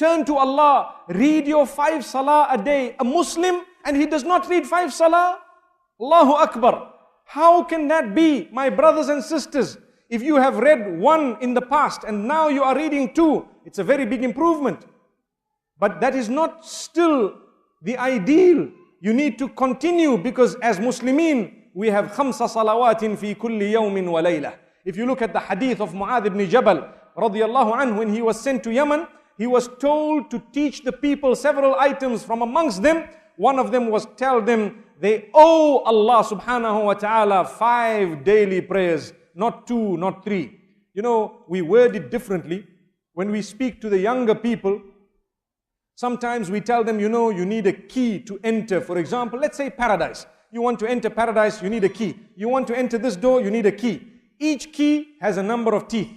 Turn to Allah. Read your 5 salah a day. A Muslim and he does not read 5 salah? Allahu Akbar. How can that be, my brothers and sisters? If you have read 1 in the past and now you are reading 2, it's a very big improvement. But that is not still the ideal. You need to continue, because as Muslimin, we have 5 salawatin fi kulli yawmin wa laylah. If you look at the hadith of Mu'adh ibn Jabal, radiyallahu anhu, when he was sent to Yemen, he was told to teach the people several items. From amongst them, one of them was tell them they owe Allah subhanahu wa ta'ala 5 daily prayers, not 2, not 3. You know, we word it differently. When we speak to the younger people, sometimes we tell them, you know, you need a key to enter. For example, let's say paradise. You want to enter paradise, you need a key. You want to enter this door, you need a key. Each key has a number of teeth.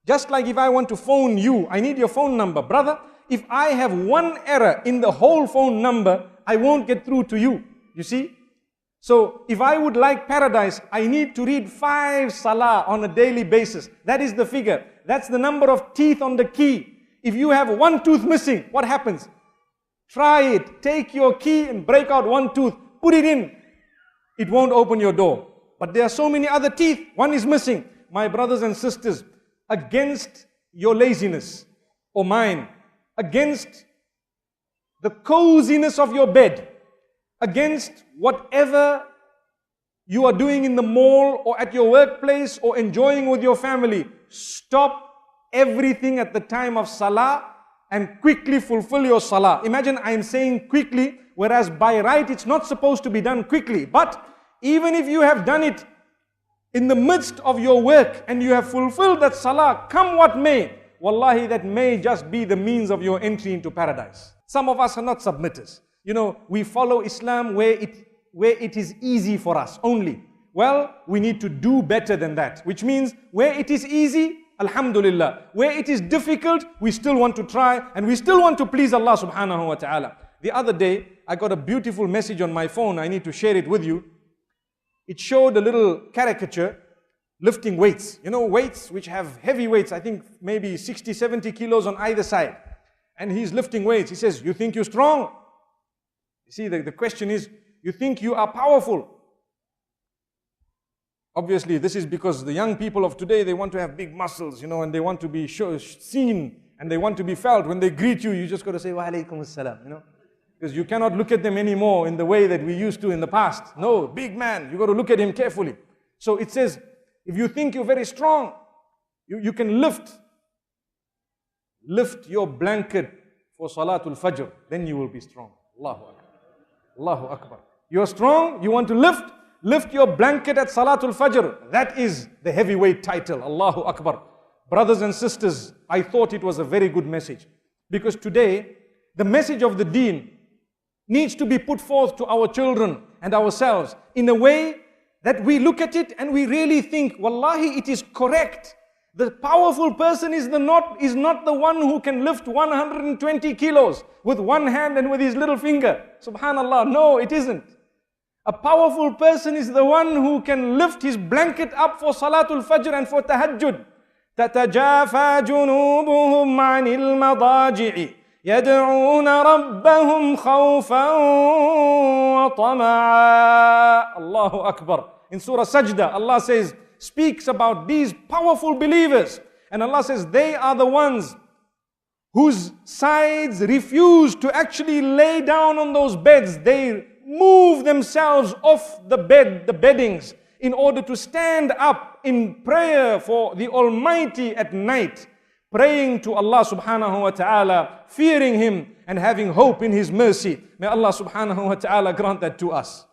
Just like if I want to phone you, I need your phone number. Brother, if I have 1 error in the whole phone number, I won't get through to you. You see? So if I would like paradise, I need to read 5 salah on a daily basis. That is the figure. That's the number of teeth on the key. If you have 1 tooth missing, what happens? Try it. Take your key and break out 1 tooth. Put it in. It won't open your door. But there are so many other teeth. 1 is missing. My brothers and sisters, against your laziness or mine, against the coziness of your bed, against whatever you are doing in the mall or at your workplace or enjoying with your family, stop everything at the time of salah and quickly fulfill your salah. Imagine I am saying quickly, whereas by right it's not supposed to be done quickly. But even if you have done it in the midst of your work and you have fulfilled that salah, come what may, wallahi, that may just be the means of your entry into paradise. Some of us are not submitters. You know, we follow Islam where it is easy for us only. Well, we need to do better than that. Which means where it is easy, alhamdulillah. Where it is difficult, we still want to try and we still want to please Allah subhanahu wa ta'ala. The other day, I got a beautiful message on my phone. I need to share it with you. It showed a little caricature lifting weights. You know, weights which have heavy weights, I think maybe 60, 70 kilos on either side. And he's lifting weights. He says, you think you're strong? You see, the question is, you think you are powerful? Obviously, this is because the young people of today, they want to have big muscles, you know, and they want to be seen and they want to be felt. When they greet you, you just got to say, wa alaikum assalam, you know. Because you cannot look at them anymore in the way that we used to in the past. No, big man, you got to look at him carefully. So it says, if you think you're very strong, you can lift your blanket for Salatul Fajr, then you will be strong. Allahu Akbar. Allahu Akbar. You're strong, you want to lift your blanket at Salatul Fajr. That is the heavyweight title. Allahu Akbar. Brothers and sisters, I thought it was a very good message. Because today, the message of the deen needs to be put forth to our children and ourselves in a way that we look at it and we really think, wallahi, it is correct. The powerful person is not the one who can lift 120 kilos with one hand and with his little finger. Subhanallah, no, it isn't. A powerful person is the one who can lift his blanket up for Salatul Fajr and for Tahajjud. تَتَجَافَى جُنُوبُهُمْ عَنِ الْمَضَاجِعِ يَدْعُونَ رَبَّهُمْ خَوْفًا وَطَمَعًا. Allahu Akbar. In Surah Sajda, Allah says, speaks about these powerful believers. And Allah says, they are the ones whose sides refuse to actually lay down on those beds. They move themselves off the bed, the beddings, in order to stand up in prayer for the Almighty at night, praying to Allah subhanahu wa ta'ala, fearing Him and having hope in His mercy. May Allah subhanahu wa ta'ala grant that to us.